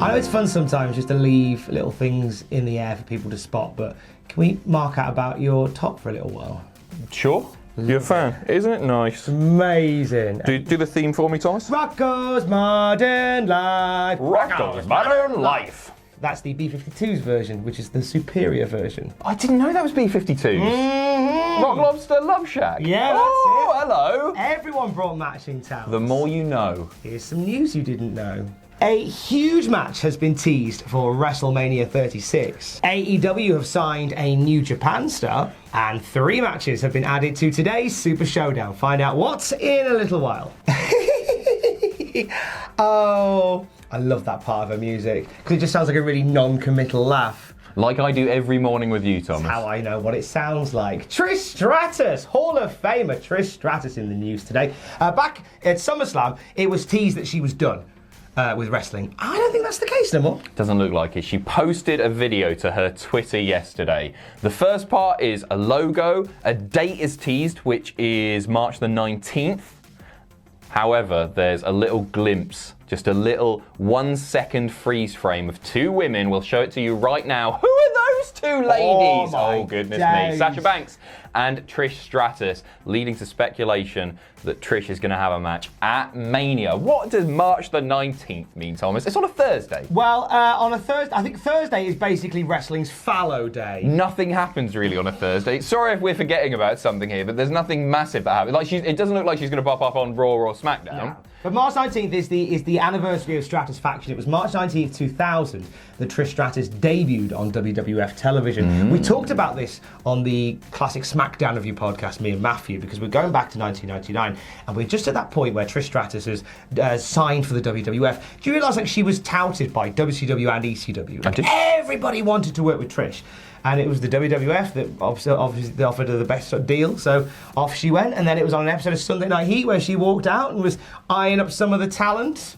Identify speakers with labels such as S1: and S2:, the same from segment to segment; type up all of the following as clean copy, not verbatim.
S1: I know it's fun sometimes just to leave little things in the air for people to spot, but can we mark out about your top for a little while?
S2: Sure. You're a fan, isn't it nice?
S1: Amazing.
S2: Do the theme for me, Thomas.
S1: Rocco's Modern Life.
S2: Rocco's Modern Life.
S1: That's the B-52's version, which is the superior version.
S2: I didn't know that was B-52s.
S1: Mm-hmm.
S2: Rock Lobster Love Shack.
S1: Yeah, that's
S2: oh,
S1: it.
S2: Hello.
S1: Everyone brought matching talents.
S2: The more you know.
S1: Here's some news you didn't know. A huge match has been teased for WrestleMania 36. AEW have signed a New Japan star, and 3 matches have been added to today's Super Showdown. Find out what's in a little while. Oh, I love that part of her music, because it just sounds like a really non-committal laugh.
S2: Like I do every morning with you, Thomas.
S1: That's how I know what it sounds like. Trish Stratus, Hall of Famer Trish Stratus in the news today. Back at SummerSlam, it was teased that she was done with wrestling. I don't think that's the case no more.
S2: Doesn't look like it. She posted a video to her Twitter yesterday. The first part is a logo. A date is teased, which is March the 19th. However, there's a little glimpse, just a little 1-second freeze frame of 2 women. We'll show it to you right now. Who are those 2 ladies? Oh goodness me. Sasha Banks and Trish Stratus, leading to speculation that Trish is going to have a match at Mania. What does March the 19th mean, Thomas? It's on a Thursday.
S1: Well, on a Thursday, I think Thursday is basically wrestling's fallow day.
S2: Nothing happens really on a Thursday. Sorry if we're forgetting about something here, but there's nothing massive that happens. Like it doesn't look like she's going to pop up on Raw or SmackDown.
S1: Yeah. But March 19th is the anniversary of Stratus Faction. It was March 19th, 2000 that Trish Stratus debuted on WWF television. We talked about this on the classic SmackDown review podcast, me and Matthew, because we're going back to 1999, and we're just at that point where Trish Stratus has signed for the WWF. Do you realise like she was touted by WCW and ECW? Like, everybody wanted to work with Trish. And it was the WWF that obviously offered her the best deal, so off she went. And then it was on an episode of Sunday Night Heat where she walked out and was eyeing up some of the talent.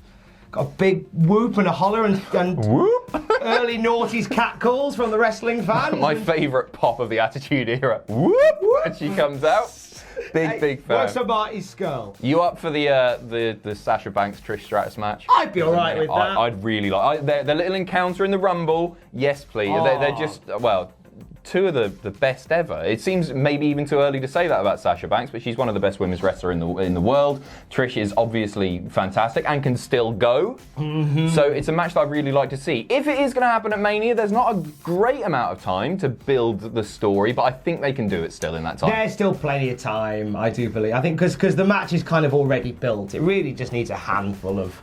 S1: Got a big whoop and a holler and
S2: whoop.
S1: Early noughties catcalls from the wrestling fans.
S2: My favourite pop of the Attitude Era. Whoop! And she comes out. Big fan.
S1: Works on Marty's skull.
S2: You up for the Sasha Banks Trish Stratus match?
S1: I'd be alright with that.
S2: I'd really like their little encounter in the Rumble. Yes, please. They're just, well, 2 of the best ever. It seems maybe even too early to say that about Sasha Banks, but she's one of the best women's wrestlers in the world. Trish is obviously fantastic and can still go. So it's a match that I'd really like to see. If it is going to happen at Mania, there's not a great amount of time to build the story, but I think they can do it still in that time.
S1: There's still plenty of time, I do believe. I think because the match is kind of already built. It really just needs a handful of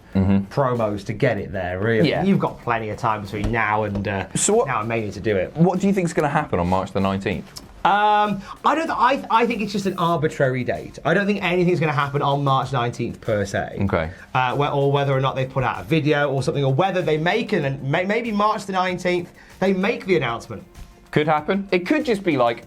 S1: promos to get it there, really.
S2: Yeah.
S1: You've got plenty of time between now and Mania to do it.
S2: What do you think is going to happen on March the 19th?
S1: I think it's just an arbitrary date. I don't think anything's going to happen on March 19th per se.
S2: Okay.
S1: Or whether or not they put out a video or something, or whether they make maybe March the 19th they make the announcement.
S2: Could happen. It could just be like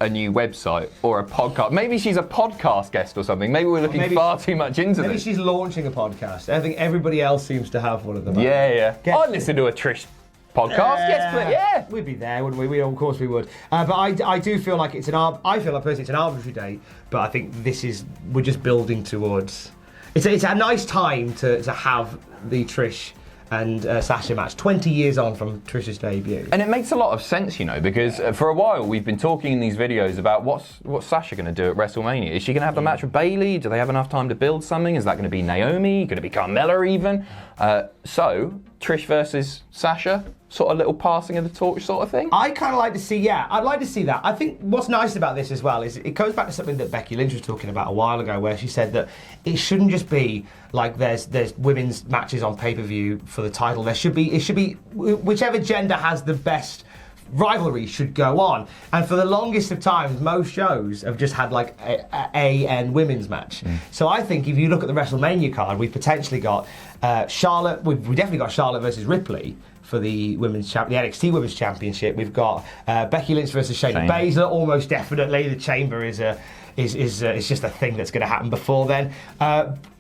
S2: a new website or a podcast. Maybe she's a podcast guest or something. Maybe we're looking far too much into this.
S1: Maybe she's launching a podcast. I think everybody else seems to have one of them.
S2: Yeah. I'd listen to a Trish podcast. Yes,
S1: we'd be there, wouldn't we? Of course we would. But I do feel like it's I feel like personally it's an arbitrary date. But I think we're just building towards. It's a nice time to have the Trish and Sasha match 20 years on from Trish's debut.
S2: And it makes a lot of sense, because for a while we've been talking in these videos about what's Sasha going to do at WrestleMania. Is she going to have the match with Bayley? Do they have enough time to build something? Is that going to be Naomi? Going to be Carmella even? So Trish versus Sasha, sort of little passing of the torch sort of thing?
S1: I kind of like to see, I'd like to see that. I think what's nice about this as well is it goes back to something that Becky Lynch was talking about a while ago, where she said that it shouldn't just be like there's women's matches on pay-per-view for the title. It should be whichever gender has the best rivalry should go on. And for the longest of times, most shows have just had like a and women's match. So I think if you look at the WrestleMania card, we've potentially got Charlotte. We've definitely got Charlotte versus Ripley for the the NXT Women's Championship. We've got Becky Lynch versus Shayna Baszler, almost definitely. The Chamber is just a thing that's going to happen before then.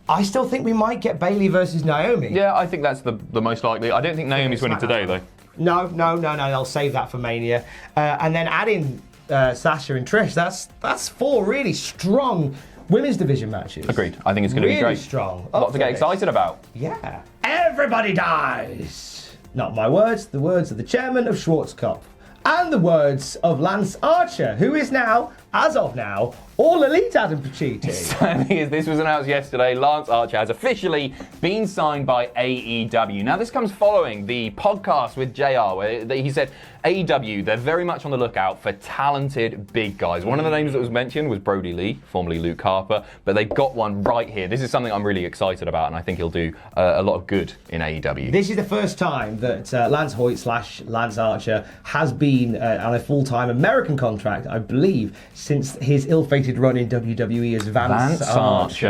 S1: I still think we might get Bayley versus Naomi.
S2: Yeah, I think that's the most likely. I don't think Naomi's winning today, though.
S1: No. They'll save that for Mania. And then adding Sasha and Trish, that's 4 really strong women's division matches.
S2: Agreed. I think it's going to be great.
S1: Really strong.
S2: A lot to get excited about.
S1: Yeah. Everybody dies. not my words, the words of the chairman of Schwarzkopf. And the words of Lance Archer, who is now, as of now, All Elite Adam Pacitti.
S2: So this was announced yesterday. Lance Archer has officially been signed by AEW. Now, this comes following the podcast with JR, where he said AEW, they're very much on the lookout for talented big guys. One of the names that was mentioned was Brody Lee, formerly Luke Harper, but they've got one right here. This is something I'm really excited about, and I think he'll do a lot of good in AEW.
S1: This is the first time that Lance Hoyt / Lance Archer has been on a full-time American contract, I believe, since his ill-fated run in WWE as Vance Archer.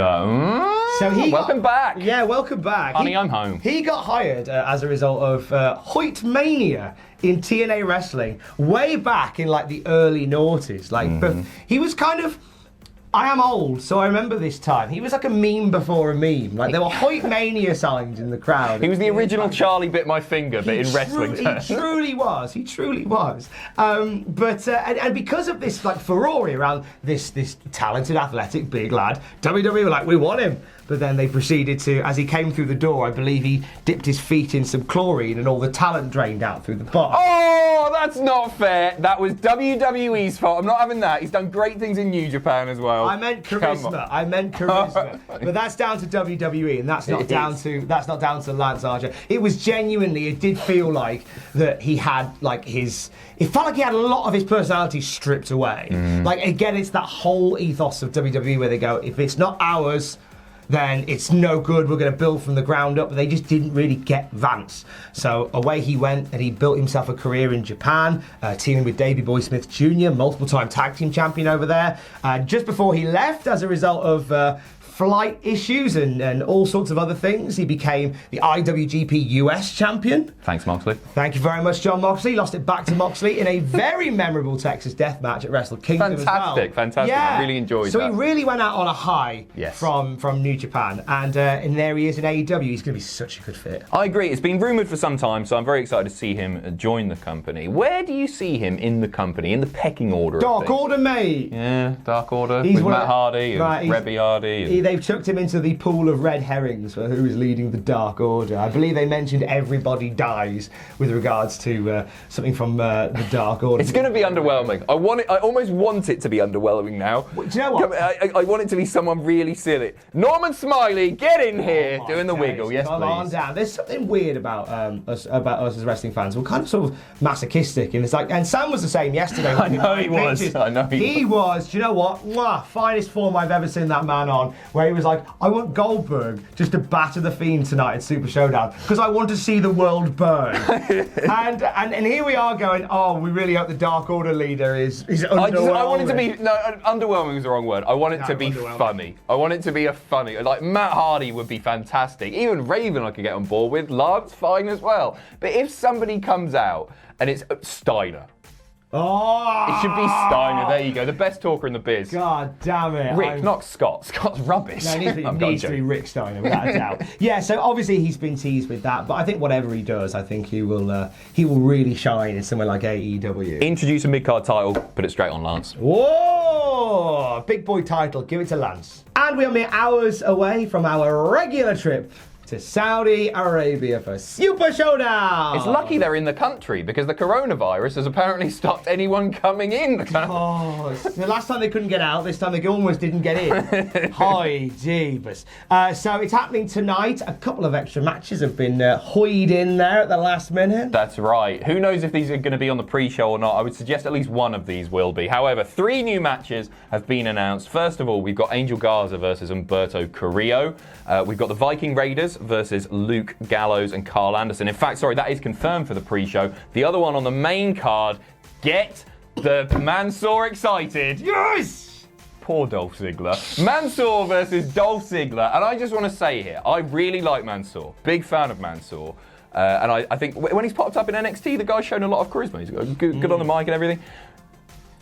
S1: So
S2: welcome back.
S1: Yeah, welcome back.
S2: Honey, I'm home.
S1: He got hired as a result of Hoyt Mania in TNA Wrestling way back in like the early noughties. But he was kind of, I am old, so I remember this time. He was like a meme before a meme. Like there were Hoyt Mania signs in the crowd.
S2: He was the original Charlie Bit My Finger, but in wrestling terms.
S1: He truly was. He truly was. And because of this like furore around this talented, athletic, big lad, WWE were like, we want him. But then they proceeded to, as he came through the door, I believe he dipped his feet in some chlorine and all the talent drained out through the bottom.
S2: Oh, that's not fair. That was WWE's fault. I'm not having that. He's done great things in New Japan as well.
S1: I meant charisma. But that's down to WWE, and that's not down to Lance Archer. It was genuinely, it did feel like that he had like it felt like he had a lot of his personality stripped away. Like again, it's that whole ethos of WWE where they go, if it's not ours, then it's no good, we're going to build from the ground up. But they just didn't really get Vance. So away he went, and he built himself a career in Japan, teaming with Davey Boy Smith Jr., multiple-time tag team champion over there. Just before he left, as a result of flight issues and all sorts of other things, he became the IWGP US champion.
S2: Thanks, Moxley.
S1: Thank you very much, John Moxley. Lost it back to Moxley in a very memorable Texas death match at Wrestle Kingdom
S2: Fantastic.
S1: Yeah.
S2: I really enjoyed that.
S1: So he really went out on a high
S2: Yes.
S1: from New Japan. And there he is in AEW. He's going to be such a good fit.
S2: I agree. It's been rumoured for some time, so I'm very excited to see him join the company. Where do you see him in the company, in the pecking order?
S1: Dark Order, mate.
S2: Yeah, Dark Order.
S1: He's
S2: with
S1: one
S2: Matt
S1: of-
S2: Hardy and
S1: right,
S2: Rebby Hardy.
S1: They've chucked him into the pool of red herrings for who is leading the Dark Order. I believe they mentioned everybody dies with regards to something from the Dark Order.
S2: It's going to be underwhelming. I almost want it to be underwhelming now.
S1: Do you know what?
S2: I want it to be someone really silly. Norman Smiley, get in here, doing the wiggle. Yes,
S1: Come on
S2: please.
S1: down. There's something weird about us as wrestling fans. We're kind of sort of masochistic, and it's like. And Sam was the same yesterday.
S2: I know he was.
S1: He was. Do you know what? Mwah, finest form I've ever seen that man on. Where he was like, I want Goldberg just to batter the Fiend tonight at Super Showdown because I want to see the world burn. and here we are going, oh, we really hope the Dark Order leader is underwhelming.
S2: I want it to be, no, underwhelming is the wrong word. I want it to be funny. I want it to be like Matt Hardy would be fantastic. Even Raven I could get on board with. Lance, fine as well. But if somebody comes out and it's Steiner.
S1: Oh!
S2: It should be Steiner. There you go. The best talker in the biz.
S1: God damn it.
S2: Rick, not Scott. Scott's rubbish.
S1: No, it needs to be Rick Steiner, without a doubt. Yeah, so obviously he's been teased with that, but I think whatever he does, I think he will really shine in somewhere like AEW.
S2: Introduce a mid-card title, put it straight on Lance.
S1: Whoa! Big boy title, give it to Lance. And we are mere hours away from our regular trip to Saudi Arabia for Super Showdown.
S2: It's lucky they're in the country because the coronavirus has apparently stopped anyone coming in.
S1: Oh, the last time they couldn't get out, this time they almost didn't get in. Hi, jeebus. So it's happening tonight. A couple of extra matches have been hoyed in there at the last minute.
S2: That's right. Who knows if these are going to be on the pre-show or not? I would suggest at least one of these will be. However, 3 new matches have been announced. First of all, we've got Angel Garza versus Humberto Carrillo. We've got the Viking Raiders versus Luke Gallows and Carl Anderson. In fact, sorry, that is confirmed for the pre-show. The other one on the main card, get the Mansoor excited. Yes! Poor Dolph Ziggler. Mansoor versus Dolph Ziggler. And I just want to say here, I really like Mansoor. Big fan of Mansoor. And I think when he's popped up in NXT, the guy's shown a lot of charisma. He's got good on the mic and everything.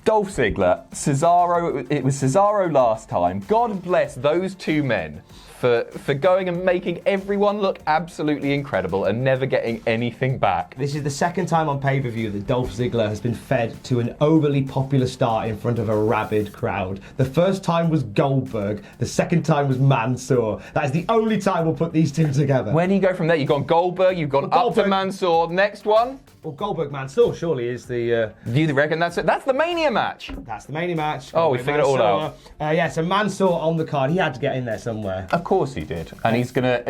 S2: Dolph Ziggler, Cesaro, it was Cesaro last time. God bless those two men for going and making everyone look absolutely incredible and never getting anything back.
S1: This is the second time on pay-per-view that Dolph Ziggler has been fed to an overly popular star in front of a rabid crowd. The first time was Goldberg, the second time was Mansoor. That is the only time we'll put these two together.
S2: Where do you go from there? You've gone Goldberg, you've gone up to Mansoor. Next one?
S1: Well, Goldberg-Mansoor surely is the...
S2: Do you reckon that's it? That's the Mania match.
S1: That's the Mania match.
S2: Oh, we figured it all out.
S1: Yeah, so Mansoor on the card. He had to get in there somewhere.
S2: Of course he did. And it's gonna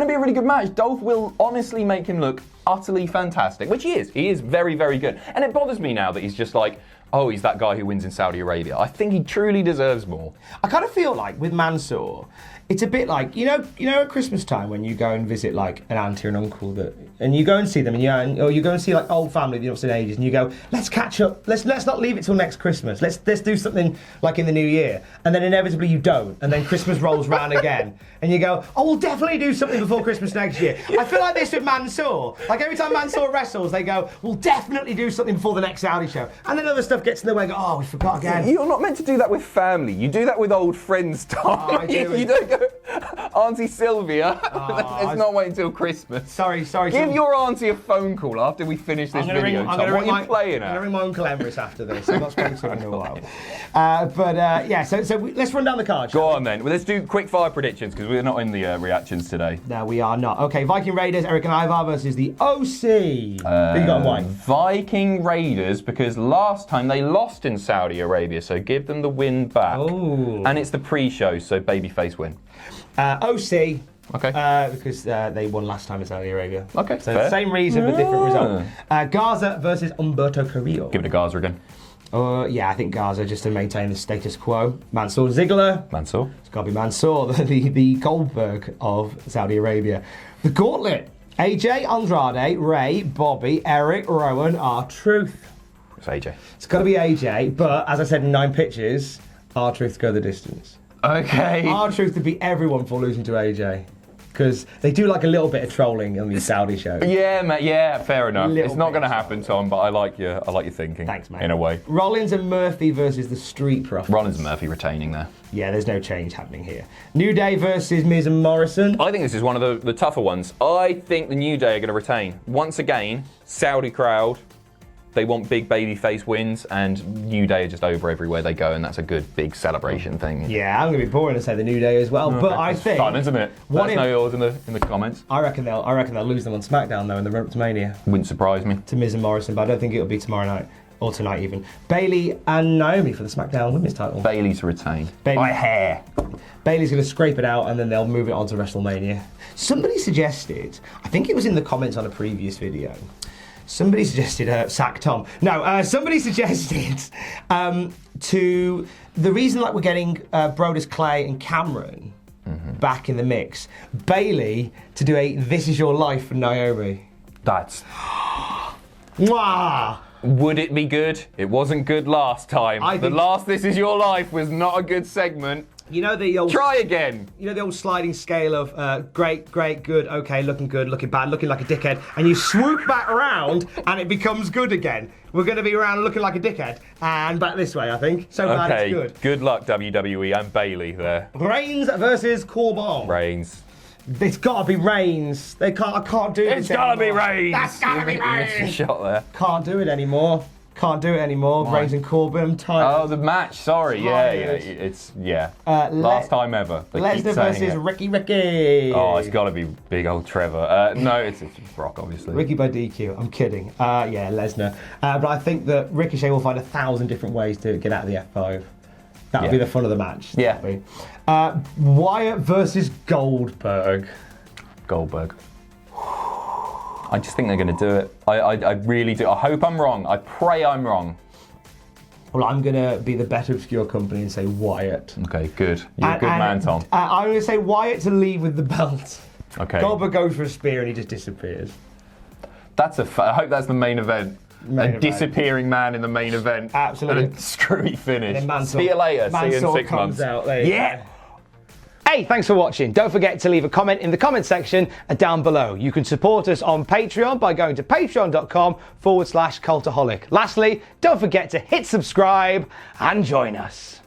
S2: be a really good match. Dolph will honestly make him look utterly fantastic, which he is. He is very, very good. And it bothers me now that he's just like, oh, he's that guy who wins in Saudi Arabia. I think he truly deserves more.
S1: I kind of feel like with Mansoor, it's a bit like, you know at Christmas time when you go and visit like an auntie or an uncle and you go and see them or you go and see like old family that you've not seen in ages and you go, let's catch up, let's not leave it till next Christmas, let's do something like in the new year, and then inevitably you don't, and then Christmas rolls round again and you go, oh, we'll definitely do something before Christmas next year. I feel like this with Mansoor, like every time Mansoor wrestles they go, we'll definitely do something before the next Saudi show, and then other stuff gets in the way and go, oh, we forgot again.
S2: You're not meant to do that with family, you do that with old friends, Tom.
S1: Oh,
S2: you don't go, Auntie Sylvia, let's not wait until Christmas.
S1: Sorry.
S2: Give your auntie a phone call after we finish this video, Tom. What are you playing at?
S1: I'm going to ring my Uncle Emrys after this. I've not spoken to him in a while. Let's run down the card.
S2: Go on then. Well, let's do quick fire predictions because we're not in the reactions today.
S1: No, we are not. Okay, Viking Raiders, Eric and Ivar versus the OC. Who you got on white?
S2: Viking Raiders, because last time they lost in Saudi Arabia, so give them the win back.
S1: Oh.
S2: And it's the pre-show, so babyface win.
S1: OC.
S2: Okay.
S1: Because they won last time in Saudi Arabia.
S2: Okay,
S1: so
S2: fair.
S1: same reason but different result. Garza versus Humberto Carrillo.
S2: Give it to Garza again.
S1: I think Garza just to maintain the status quo. Mansoor Ziggler.
S2: Mansoor.
S1: It's got to be Mansoor, the Goldberg of Saudi Arabia. The Gauntlet. AJ, Andrade, Ray, Bobby, Eric, Rowan, R-Truth.
S2: It's AJ.
S1: It's got to be AJ, but as I said in 9 pitches, R-Truth go the distance.
S2: Okay.
S1: R-Truth would beat everyone for losing to AJ. Because they do like a little bit of trolling on these Saudi shows.
S2: Yeah, mate. Yeah, fair enough. It's not going to
S1: happen,
S2: Tom, but I like your thinking.
S1: Thanks, mate.
S2: In a way.
S1: Rollins and Murphy versus the Street Profits.
S2: Rollins and Murphy retaining there.
S1: Yeah, there's no change happening here. New Day versus Miz and Morrison.
S2: I think this is one of the tougher ones. I think the New Day are going to retain. Once again, Saudi crowd. They want big babyface wins, and New Day are just over everywhere they go, and that's a good big celebration thing.
S1: Yeah, I'm going to be boring to say the New Day as well, but I think
S2: fun, isn't it? Let us know yours in the comments.
S1: I reckon they'll lose them on SmackDown though in the run-up to Mania.
S2: Wouldn't surprise me.
S1: To Miz and Morrison, but I don't think it'll be tomorrow night or tonight even. Bayley and Naomi for the SmackDown Women's title.
S2: Bayley to retain. By hair.
S1: Bayley's going to scrape it out and then they'll move it on to WrestleMania. Somebody suggested, I think it was in the comments on a previous video. Somebody suggested sack Tom. No, somebody suggested to the reason like we're getting Brodus Clay and Cameron back in the mix, Bayley to do a This Is Your Life for Naomi.
S2: That's.
S1: Mwah!
S2: Would it be good? It wasn't good last time. The last This Is Your Life was not a good segment.
S1: You know the old...
S2: Try again.
S1: You know the old sliding scale of great, good, okay, looking good, looking bad, looking like a dickhead, and you swoop back around and it becomes good again. We're going to be around looking like a dickhead and back this way, I think. So bad it's good.
S2: Good luck, WWE and Bayley there.
S1: Reigns versus Corbin.
S2: Reigns.
S1: It's got to be Reigns. I can't do it.
S2: It's got to be Reigns.
S1: That's got to be Reigns.
S2: Shot there.
S1: Can't do it anymore.
S2: Why?
S1: Reigns and Corbin, I'm tired.
S2: Oh, the match. Sorry. Yeah. Last time ever.
S1: Lesnar versus Ricky.
S2: Oh, it's got to be big old Trevor. No, it's Brock, obviously.
S1: Ricky by DQ. I'm kidding. Lesnar. But I think that Ricochet will find 1,000 different ways to get out of the F5. That'll be the fun of the match.
S2: Yeah.
S1: Wyatt versus Goldberg.
S2: I just think they're going to do it. I really do. I hope I'm wrong. I pray I'm wrong.
S1: Well, I'm going to be the better obscure company and say Wyatt.
S2: Okay, good. You're a good man, Tom.
S1: I'm going to say Wyatt to leave with the belt.
S2: Okay.
S1: Goldberg goes for a spear and he just disappears.
S2: I hope that's the main event. Disappearing man in the main event.
S1: Absolutely.
S2: And a screwy finish.
S1: And
S2: See you later. See you in 6 months.
S1: Out,
S2: yeah.
S1: Hey, thanks for watching. Don't forget to leave a comment in the comment section down below. You can support us on Patreon by going to patreon.com/Cultaholic. Lastly, don't forget to hit subscribe and join us.